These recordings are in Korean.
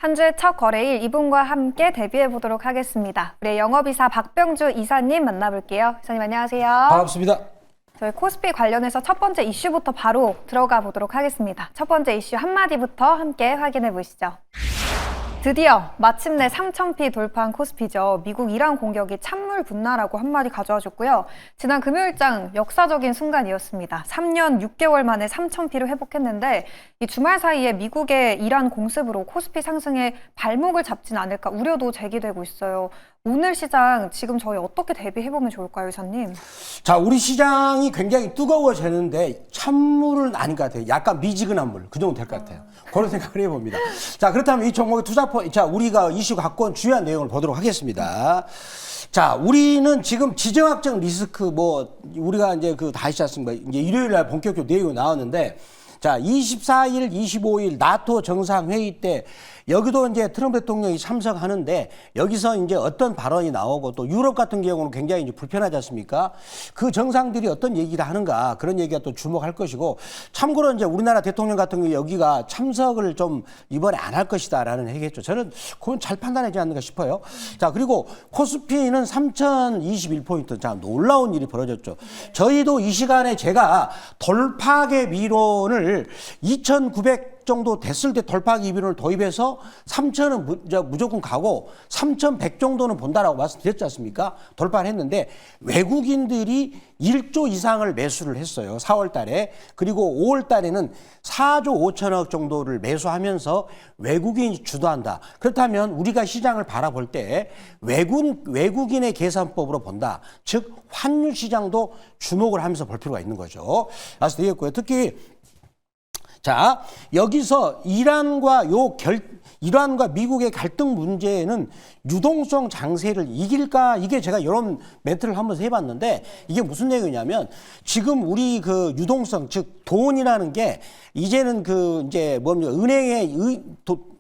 한 주의 첫 거래일 이분과 함께 대비해 보도록 하겠습니다. 우리 영업이사 박병주 이사님 만나볼게요. 이사님 안녕하세요. 반갑습니다. 저희 코스피 관련해서 첫 번째 이슈부터 바로 들어가 보도록 하겠습니다. 첫 번째 이슈 한마디부터 함께 확인해 보시죠. 드디어 마침내 3,000피 돌파한 코스피죠. 미국 이란 공격이 찬물 분나라고 한마디 가져와 줬고요. 지난 금요일장 역사적인 순간이었습니다. 3년 6개월 만에 3,000피를 회복했는데 이 주말 사이에 미국의 이란 공습으로 코스피 상승에 발목을 잡진 않을까 우려도 제기되고 있어요. 오늘 시장 지금 저희 어떻게 대비해보면 좋을까요, 이사님? 자, 우리 시장이 굉장히 뜨거워지는데 찬물은 아닌 것 같아요. 약간 미지근한 물, 그 정도 될 것 같아요. 그런 생각을 해봅니다. 자, 그렇다면 이 종목의 자, 우리가 이슈 갖고 온 주요한 내용을 보도록 하겠습니다. 자, 우리는 지금 지정학적 리스크, 우리가 이제 다 하시지 않습니까? 이제 일요일 날 본격적으로 내용이 나왔는데, 자, 24일, 25일 나토 정상회의 때 여기도 이제 트럼프 대통령이 참석하는데 여기서 이제 어떤 발언이 나오고 또 유럽 같은 경우는 굉장히 이제 불편하지 않습니까? 그 정상들이 어떤 얘기를 하는가 그런 얘기가 또 주목할 것이고 참고로 이제 우리나라 대통령 같은 경우 여기가 참석을 좀 이번에 안 할 것이다라는 얘기했죠. 저는 그건 잘 판단하지 않는가 싶어요. 자, 그리고 코스피는 3,021포인트. 자, 놀라운 일이 벌어졌죠. 저희도 이 시간에 제가 돌파계 미론을 2,900 정도 됐을 때 돌파기 비율을 도입해서 3,000은 무조건 가고 3,100 정도는 본다라고 말씀드렸지 않습니까? 돌파를 했는데 외국인들이 1조 이상을 매수를 했어요. 4월 달에. 그리고 5월 달에는 4조 5천억 정도를 매수하면서 외국인이 주도한다. 그렇다면 우리가 시장을 바라볼 때 외국인의 계산법으로 본다. 즉 환율 시장도 주목을 하면서 볼 필요가 있는 거죠. 말씀드리겠고요. 특히 자, 여기서 이란과 미국의 갈등 문제는 유동성 장세를 이길까? 이게 제가 이런 멘트를 한번 해봤는데 이게 무슨 얘기냐면 지금 우리 그 유동성, 즉 돈이라는 게 이제는 이제 뭡니까? 은행에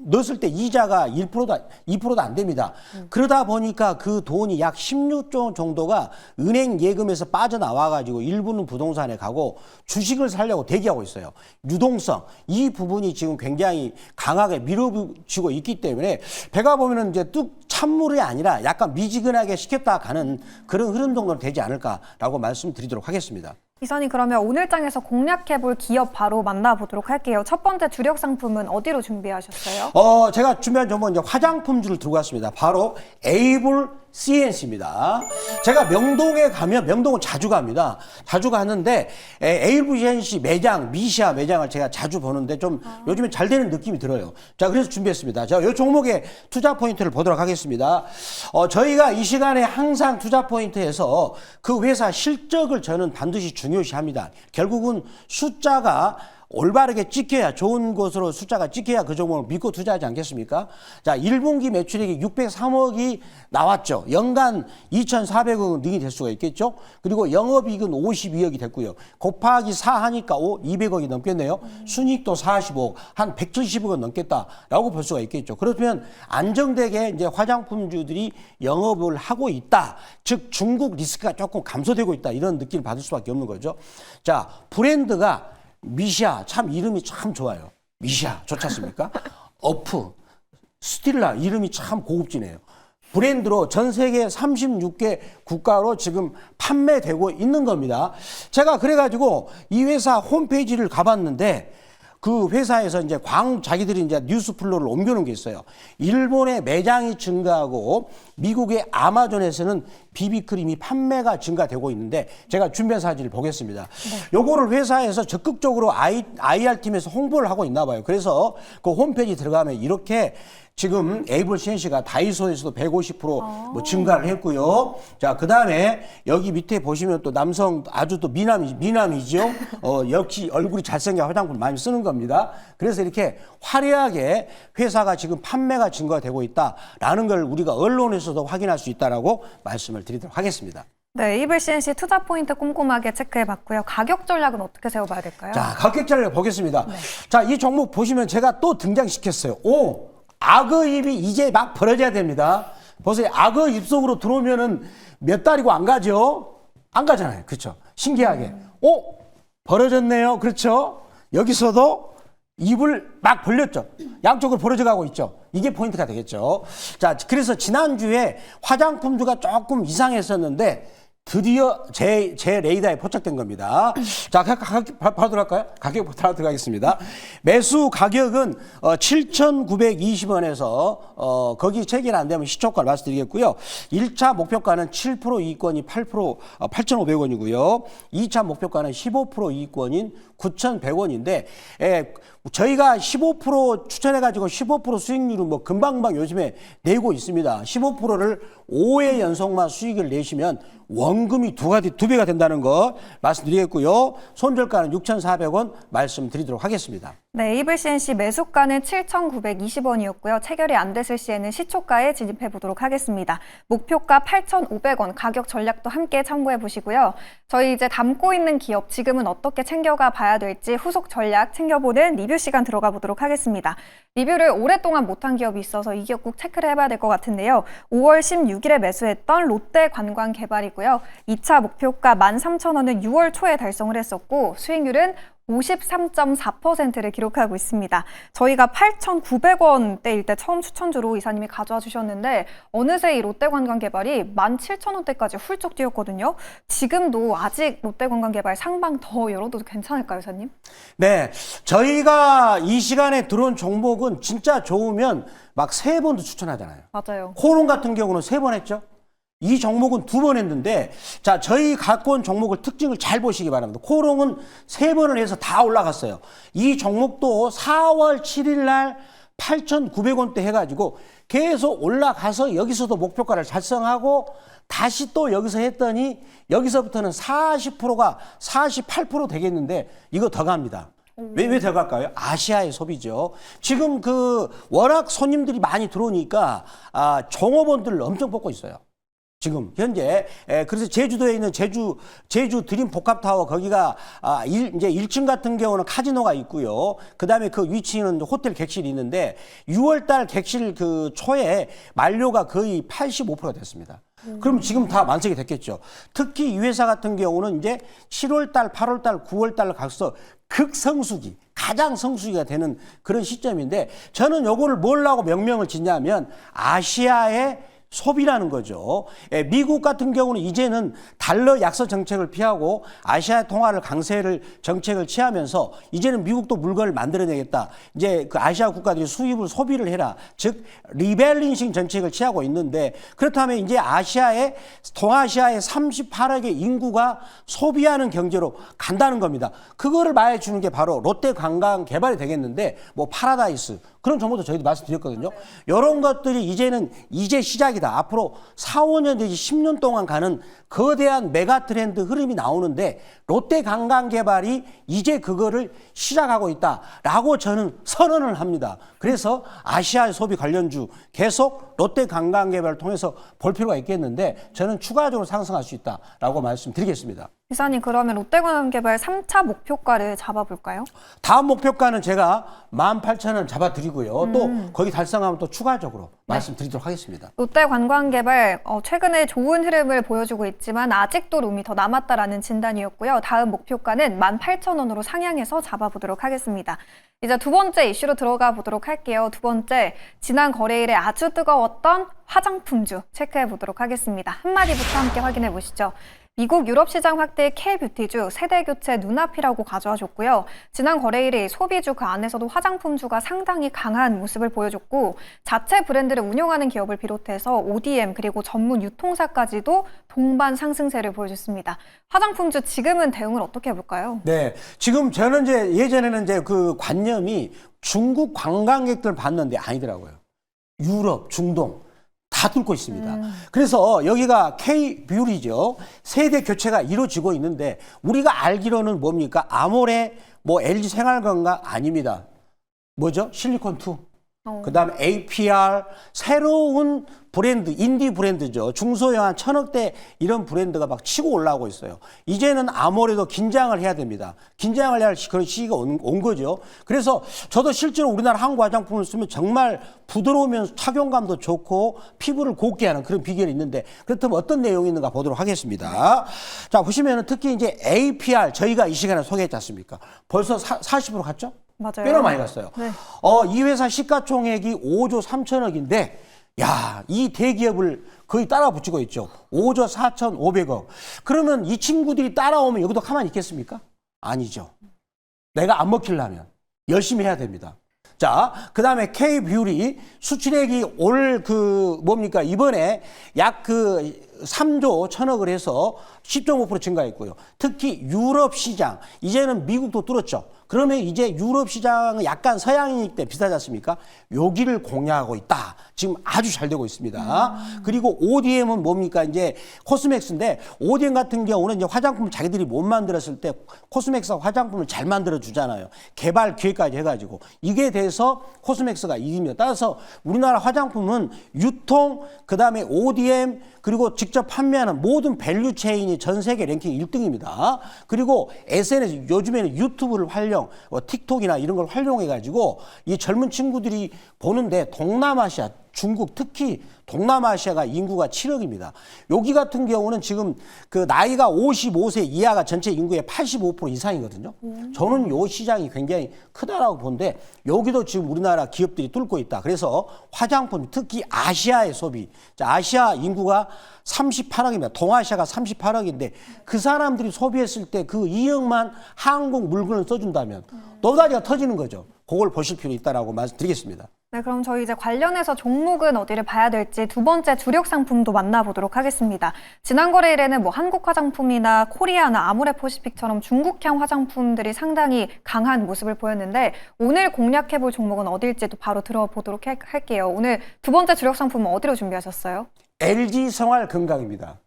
넣었을 때 이자가 2%도 안 됩니다. 그러다 보니까 그 돈이 약 16조 정도가 은행 예금에서 빠져나와가지고 일부는 부동산에 가고 주식을 사려고 대기하고 있어요. 유동성. 이 부분이 지금 굉장히 강하게 밀어붙이고 있기 때문에 배가 보면은 이제 찬물이 아니라 약간 미지근하게 식혔다 가는 그런 흐름 정도는 되지 않을까라고 말씀드리도록 하겠습니다. 이사님 그러면 오늘장에서 공략해볼 기업 바로 만나보도록 할게요. 첫 번째 주력 상품은 어디로 준비하셨어요? 제가 준비한 종목은 이제 화장품주를 들고 왔습니다. 바로 에이블 CNC입니다. 제가 명동에 가면 명동은 자주 갑니다. 자주 가는데 에이블 CNC 매장, 미시아 매장을 제가 자주 보는데 좀 요즘에 잘 되는 느낌이 들어요. 자, 그래서 준비했습니다. 자, 이 종목의 투자 포인트를 보도록 하겠습니다. 저희가 이 시간에 항상 투자 포인트에서 그 회사 실적을 저는 반드시 중요시합니다. 결국은 숫자가 올바르게 찍혀야 좋은 것으로 숫자가 찍혀야 그 종목을 믿고 투자하지 않겠습니까? 자, 1분기 매출액이 603억이 나왔죠. 연간 2,400억 능이 될 수가 있겠죠. 그리고 영업이익은 52억이 됐고요. 곱하기 4 하니까 200억이 넘겠네요. 순이익도 45억, 한 170억은 넘겠다라고 볼 수가 있겠죠. 그렇다면 안정되게 이제 화장품주들이 영업을 하고 있다. 즉 중국 리스크가 조금 감소되고 있다. 이런 느낌을 받을 수밖에 없는 거죠. 자, 브랜드가 미시아, 참 이름이 참 좋아요. 미시아 좋지 않습니까? 어프, 스틸라 이름이 참 고급지네요. 브랜드로 전 세계 36개 국가로 지금 판매되고 있는 겁니다. 제가 그래가지고 이 회사 홈페이지를 가봤는데 그 회사에서 이제 자기들이 이제 뉴스 플로를 옮겨놓은 게 있어요. 일본의 매장이 증가하고 미국의 아마존에서는 비비크림이 판매가 증가되고 있는데 제가 준비한 사진을 보겠습니다. 네. 요거를 회사에서 적극적으로 IR팀에서 홍보를 하고 있나 봐요. 그래서 그 홈페이지 들어가면 이렇게 지금 에이블 CNC가 다이소에서도 150% 증가를 했고요. 자, 그 다음에 여기 밑에 보시면 또 남성 아주 또 미남이죠. 역시 얼굴이 잘생겨 화장품 많이 쓰는 겁니다. 그래서 이렇게 화려하게 회사가 지금 판매가 증가되고 있다라는 걸 우리가 언론에서도 확인할 수 있다라고 말씀을 드리도록 하겠습니다. 네, 에이블 CNC 투자 포인트 꼼꼼하게 체크해봤고요. 가격 전략은 어떻게 세워봐야 될까요? 자, 가격 전략 보겠습니다. 네. 자, 이 종목 보시면 제가 또 등장시켰어요. 악어입이 이제 막 벌어져야 됩니다. 보세요. 악어 입속으로 들어오면은 몇 달이고 안 가죠? 안 가잖아요. 그렇죠? 신기하게. 벌어졌네요. 그렇죠? 여기서도 입을 막 벌렸죠. 양쪽으로 벌어져 가고 있죠. 이게 포인트가 되겠죠. 자, 그래서 지난주에 화장품주가 조금 이상했었는데 드디어 제 레이더에 포착된 겁니다. 자, 바로 들어갈까요? 가격 바로 들어가겠습니다. 매수 가격은 7,920원에서 거기 체결 안 되면 시초가를 말씀드리겠고요. 1차 목표가는 7% 이익권이 8,500원이고요. 2차 목표가는 15% 이익권인 9,100원인데 저희가 15% 추천해가지고 15% 수익률은 뭐 금방금방 요즘에 내고 있습니다. 15%를 5회 연속만 수익을 내시면 원금이 두 배가 된다는 거 말씀드리겠고요. 손절가는 6,400원 말씀드리도록 하겠습니다. 네, 에이블 CNC 매수가는 7,920원이었고요. 체결이 안 됐을 시에는 시초가에 진입해 보도록 하겠습니다. 목표가 8,500원, 가격 전략도 함께 참고해 보시고요. 저희 이제 담고 있는 기업 지금은 어떻게 챙겨가 봐야 될지 후속 전략 챙겨보는 리뷰 시간 들어가 보도록 하겠습니다. 리뷰를 오랫동안 못한 기업이 있어서 이 기업 꼭 체크를 해봐야 될 것 같은데요. 5월 16일에 매수했던 롯데관광개발이고요. 2차 목표가 13,000원은 6월 초에 달성을 했었고 수익률은 53.4%를 기록하고 있습니다. 저희가 8,900원대일 때 처음 추천주로 이사님이 가져와 주셨는데 어느새 이 롯데관광개발이 17,000원대까지 훌쩍 뛰었거든요. 지금도 아직 롯데관광개발 상방 더 열어도 괜찮을까요, 이사님? 네, 저희가 이 시간에 들어온 종목은 진짜 좋으면 막 3번도 추천하잖아요. 맞아요. 코론 같은 경우는 3번 했죠. 이 종목은 2번 했는데, 자, 저희 갖고 온 종목을 특징을 잘 보시기 바랍니다. 코롱은 3번을 해서 다 올라갔어요. 이 종목도 4월 7일 날 8,900원대 해가지고 계속 올라가서 여기서도 목표가를 달성하고 다시 또 여기서 했더니 여기서부터는 40%가 48% 되겠는데 이거 더 갑니다. 왜 더 갈까요? 아시아의 소비죠. 지금 워낙 손님들이 많이 들어오니까 종업원들을 엄청 뽑고 있어요. 지금 현재 그래서 제주도에 있는 제주 드림 복합타워 거기가 이제 1층 같은 경우는 카지노가 있고요. 그다음에 그 위치는 호텔 객실이 있는데 6월 달 객실 초에 만료가 거의 85%가 됐습니다. 그럼 지금 다 만석이 됐겠죠. 특히 이 회사 같은 경우는 이제 7월 달, 8월 달, 9월 달 가서 극성수기, 가장 성수기가 되는 그런 시점인데 저는 요거를 뭐라고 명명을 짓냐면 아시아의 소비라는 거죠. 미국 같은 경우는 이제는 달러 약세 정책을 피하고 아시아 통화를 강세를 정책을 취하면서 이제는 미국도 물건을 만들어내겠다. 이제 그 아시아 국가들이 수입을 소비를 해라. 즉 리밸런싱 정책을 취하고 있는데 그렇다면 이제 동아시아의 38억의 인구가 소비하는 경제로 간다는 겁니다. 그거를 말해주는 게 바로 롯데관광개발이 되겠는데 뭐 파라다이스 그런 정보도 저희도 말씀드렸거든요. 이런 것들이 이제 시작이다. 앞으로 4, 5년 내지 10년 동안 가는 거대한 메가 트렌드 흐름이 나오는데 롯데관광개발이 이제 그거를 시작하고 있다라고 저는 선언을 합니다. 그래서 아시아 소비 관련주 계속 롯데관광개발을 통해서 볼 필요가 있겠는데 저는 추가적으로 상승할 수 있다라고 말씀드리겠습니다. 이사님 그러면 롯데관광개발 3차 목표가를 잡아볼까요? 다음 목표가는 제가 18,000원 잡아드리고요. 또 거기 달성하면 또 추가적으로 말씀드리도록 하겠습니다. 롯데관광개발 최근에 좋은 흐름을 보여주고 있지만 아직도 룸이 더 남았다라는 진단이었고요. 다음 목표가는 18,000원으로 상향해서 잡아보도록 하겠습니다. 이제 두 번째 이슈로 들어가 보도록 할게요. 두 번째, 지난 거래일에 아주 뜨거웠던 화장품주 체크해 보도록 하겠습니다. 한마디부터 함께 확인해 보시죠. 미국 유럽 시장 확대 K뷰티주 세대 교체 눈앞이라고 가져와 줬고요. 지난 거래일이 소비주 그 안에서도 화장품주가 상당히 강한 모습을 보여줬고 자체 브랜드를 운영하는 기업을 비롯해서 ODM 그리고 전문 유통사까지도 동반 상승세를 보여줬습니다. 화장품주 지금은 대응을 어떻게 해볼까요? 네, 지금 저는 예전에는 그 관념이 중국 관광객들 봤는데 아니더라고요. 유럽, 중동. 다 뚫고 있습니다. 그래서 여기가 K뷰티죠. 세대 교체가 이루어지고 있는데 우리가 알기로는 뭡니까? 아모레, LG 생활건강 아닙니다. 뭐죠? 실리콘2. 그다음 APR 새로운 브랜드, 인디 브랜드죠. 중소형 1,000억대 이런 브랜드가 막 치고 올라오고 있어요. 이제는 아무래도 긴장을 해야 됩니다. 긴장을 해야 할 그런 시기가 온 거죠. 그래서 저도 실제로 우리나라 한국 화장품을 쓰면 정말 부드러우면서 착용감도 좋고 피부를 곱게 하는 그런 비결이 있는데 그렇다면 어떤 내용이 있는가 보도록 하겠습니다. 자, 보시면은 특히 이제 APR 저희가 이 시간에 소개했지 않습니까? 벌써 40% 갔죠? 맞아요. 꽤나 많이 갔어요. 네. 이 회사 시가총액이 5조 3천억인데, 야, 이 대기업을 거의 따라붙이고 있죠. 5조 4,500억. 그러면 이 친구들이 따라오면 여기도 가만히 있겠습니까? 아니죠. 내가 안 먹히려면 열심히 해야 됩니다. 자, 그 다음에 K뷰리 수출액이 이번에 약 3조 1천억을 해서 10.5% 증가했고요. 특히 유럽 시장, 이제는 미국도 뚫었죠. 그러면 이제 유럽 시장은 약간 서양이기 때문에 비슷하지 않습니까? 여기를 공략하고 있다. 지금 아주 잘 되고 있습니다. 그리고 ODM은 뭡니까? 이제 코스맥스인데, ODM 같은 경우는 이제 화장품 자기들이 못 만들었을 때 코스맥스가 화장품을 잘 만들어 주잖아요. 개발 기획까지 해가지고. 이게 돼서 코스맥스가 이깁니다. 따라서 우리나라 화장품은 유통, 그 다음에 ODM, 그리고 직접 판매하는 모든 밸류 체인이 전 세계 랭킹 1등입니다. 그리고 SNS, 요즘에는 유튜브를 틱톡이나 이런 걸 활용해가지고 이 젊은 친구들이 보는데 동남아시아, 중국, 특히 동남아시아가 인구가 7억입니다. 여기 같은 경우는 지금 그 나이가 55세 이하가 전체 인구의 85% 이상이거든요. 저는 요 시장이 굉장히 크다라고 보는데 여기도 지금 우리나라 기업들이 뚫고 있다. 그래서 화장품, 특히 아시아의 소비. 자, 아시아 인구가 38억입니다. 동아시아가 38억인데 그 사람들이 소비했을 때 그 2억만 한국 물건을 써준다면 노다지가 터지는 거죠. 그걸 보실 필요 있다라고 말씀드리겠습니다. 네, 그럼 저희 이제 관련해서 종목은 어디를 봐야 될지 두 번째 주력 상품도 만나보도록 하겠습니다. 지난 거래일에는 뭐 한국 화장품이나 코리아나 아모레퍼시픽처럼 중국향 화장품들이 상당히 강한 모습을 보였는데 오늘 공략해볼 종목은 어딜지도 바로 들어보도록 할게요. 오늘 두 번째 주력 상품은 어디로 준비하셨어요? LG 생활 건강입니다.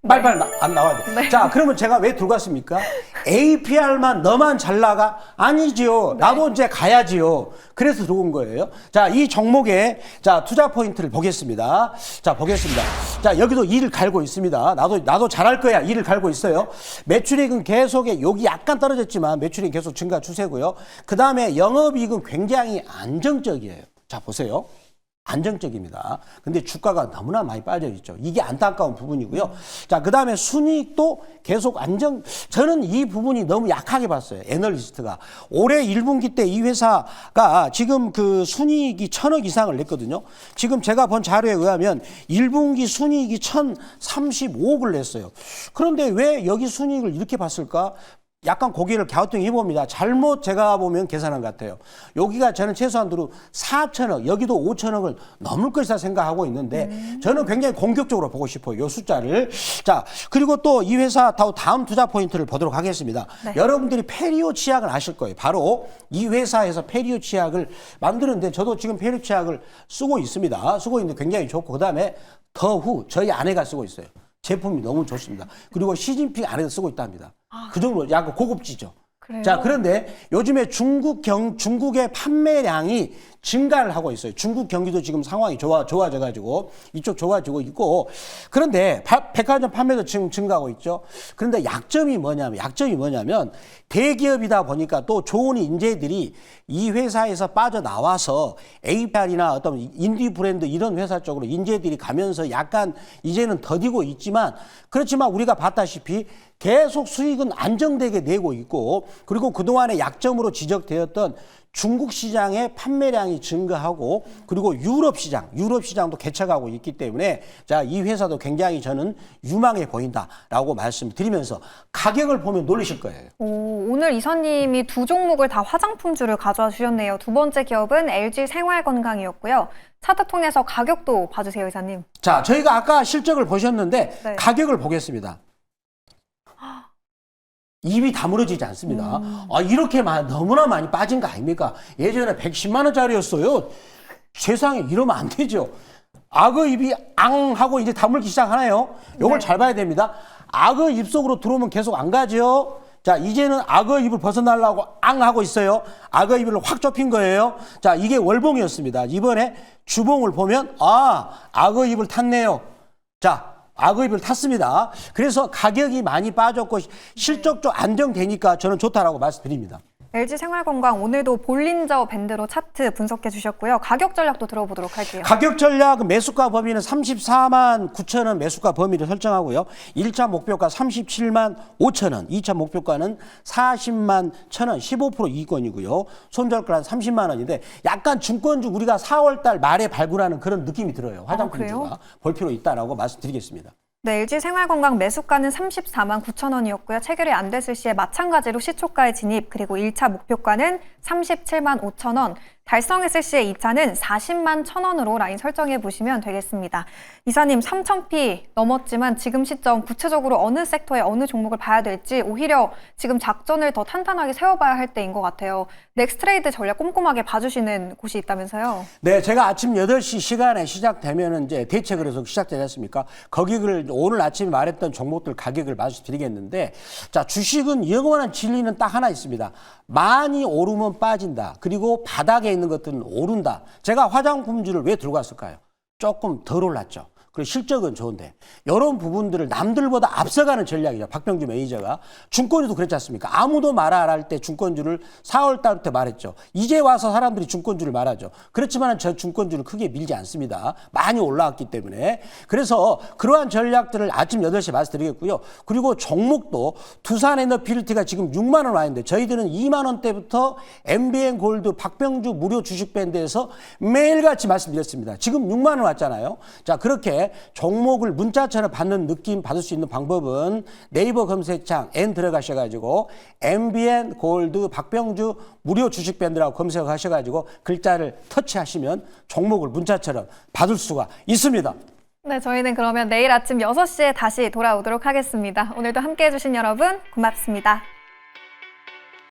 빨리빨리 안 나와야 돼. 네. 자, 그러면 제가 왜 들고 왔습니까? APR만 너만 잘 나가? 아니지요. 나도 이제 가야지요. 그래서 들고 온 거예요. 자, 이 종목의 투자 포인트를 보겠습니다. 자, 보겠습니다. 자, 여기도 이를 갈고 있습니다. 나도 잘할 거야. 이를 갈고 있어요. 매출액은 계속 여기 약간 떨어졌지만 매출액 계속 증가 추세고요. 그 다음에 영업이익은 굉장히 안정적이에요. 자, 보세요. 안정적입니다. 근데 주가가 너무나 많이 빠져 있죠. 이게 안타까운 부분이고요. 자, 그 다음에 순이익도 계속 저는 이 부분이 너무 약하게 봤어요. 애널리스트가. 올해 1분기 때 이 회사가 지금 그 순이익이 1,000억 이상을 냈거든요. 지금 제가 본 자료에 의하면 1분기 순이익이 1,035억을 냈어요. 그런데 왜 여기 순이익을 이렇게 봤을까? 약간 고개를 갸우뚱해 봅니다. 잘못 제가 보면 계산한 것 같아요. 여기가 저는 최소한으로 4천억, 여기도 5천억을 넘을 것이다 생각하고 있는데 저는 굉장히 공격적으로 보고 싶어요. 이 숫자를. 자, 그리고 또 이 회사 다음 투자 포인트를 보도록 하겠습니다. 네. 여러분들이 페리오 치약을 아실 거예요. 바로 이 회사에서 페리오 치약을 만드는데 저도 지금 페리오 치약을 쓰고 있습니다. 쓰고 있는데 굉장히 좋고 그다음에 더후 저희 아내가 쓰고 있어요. 제품이 너무 좋습니다. 그리고 시진핑 아내도 쓰고 있답니다. 그 정도로 약간 고급지죠. 그래요? 자, 그런데 요즘에 중국의 판매량이 증가를 하고 있어요. 중국 경기도 지금 상황이 좋아져가지고 이쪽 좋아지고 있고 그런데 백화점 판매도 지금 증가하고 있죠. 그런데 약점이 뭐냐면 대기업이다 보니까 또 좋은 인재들이 이 회사에서 빠져나와서 APR이나 어떤 인디 브랜드 이런 회사 쪽으로 인재들이 가면서 약간 이제는 더디고 있지만 그렇지만 우리가 봤다시피 계속 수익은 안정되게 내고 있고 그리고 그동안의 약점으로 지적되었던 중국 시장의 판매량이 증가하고 그리고 유럽 시장도 개척하고 있기 때문에 자, 이 회사도 굉장히 저는 유망해 보인다라고 말씀드리면서 가격을 보면 놀라실 거예요. 오늘 이사님이 두 종목을 다 화장품주를 가져와 주셨네요. 두 번째 기업은 LG 생활건강이었고요. 차트 통해서 가격도 봐주세요, 이사님. 자, 저희가 아까 실적을 보셨는데 네. 가격을 보겠습니다. 입이 다물어지지 않습니다. 이렇게 너무나 많이 빠진 거 아닙니까? 예전에 110만 원짜리였어요. 세상에 이러면 안 되죠. 악어 입이 앙 하고 이제 다물기 시작하나요? 요걸 네. 잘 봐야 됩니다. 악어 입 속으로 들어오면 계속 안 가죠. 자, 이제는 악어 입을 벗어나려고 앙 하고 있어요. 악어 입을 확 좁힌 거예요. 자, 이게 월봉이었습니다. 이번에 주봉을 보면 악어 입을 탔네요. 자, 악어입을 탔습니다. 그래서 가격이 많이 빠졌고 실적도 안정되니까 저는 좋다라고 말씀드립니다. LG생활건강 오늘도 볼린저 밴드로 차트 분석해 주셨고요. 가격 전략도 들어보도록 할게요. 가격 전략 매수가 범위는 34만 9천 원 매수가 범위를 설정하고요. 1차 목표가 37만 5천 원, 2차 목표가는 40만 1천 원, 15% 이익권이고요. 손절가는 30만 원인데 약간 증권주 우리가 4월 달 말에 발굴하는 그런 느낌이 들어요. 화장품주가 볼 필요 있다라고 말씀드리겠습니다. 네, LG생활건강 매수가는 34만 9천 원이었고요. 체결이 안 됐을 시에 마찬가지로 시초가에 진입, 그리고 1차 목표가는 37만 5천 원, 달성했을 시에 2차는 40만 1천 원으로 라인 설정해 보시면 되겠습니다. 이사님 3,000p 넘었지만 지금 시점 구체적으로 어느 섹터에 어느 종목을 봐야 될지 오히려 지금 작전을 더 탄탄하게 세워봐야 할 때인 것 같아요. 넥스트레이드 전략 꼼꼼하게 봐주시는 곳이 있다면서요? 네, 제가 아침 8시 시간에 시작되면 이제 대책을 해서 시작되지 않습니까? 거기를 오늘 아침에 말했던 종목들 가격을 말씀드리겠는데, 자, 주식은 영원한 진리는 딱 하나 있습니다. 많이 오르면 빠진다. 그리고 바닥에 있는 것들은 오른다. 제가 화장품주를 왜 들고 왔을까요? 조금 덜 올랐죠. 그리고 실적은 좋은데 이런 부분들을 남들보다 앞서가는 전략이죠. 박병주 매니저가. 증권주도 그렇지 않습니까? 아무도 말 안 할 때 증권주를 4월 달부터 말했죠. 이제 와서 사람들이 증권주를 말하죠. 그렇지만 저 증권주를 크게 밀지 않습니다. 많이 올라왔기 때문에. 그래서 그러한 전략들을 아침 8시에 말씀드리겠고요. 그리고 종목도 두산에너빌리티가 지금 6만 원 와 있는데 저희들은 2만 원대부터 MBN 골드 박병주 무료 주식 밴드에서 매일같이 말씀드렸습니다. 지금 6만 원 왔잖아요. 자, 그렇게 종목을 문자처럼 받는 느낌 받을 수 있는 방법은 네이버 검색창 N 들어가셔가지고 MBN 골드 박병주 무료 주식 밴드라고 검색하셔가지고 글자를 터치하시면 종목을 문자처럼 받을 수가 있습니다. 네, 저희는 그러면 내일 아침 6시에 다시 돌아오도록 하겠습니다. 오늘도 함께해 주신 여러분 고맙습니다.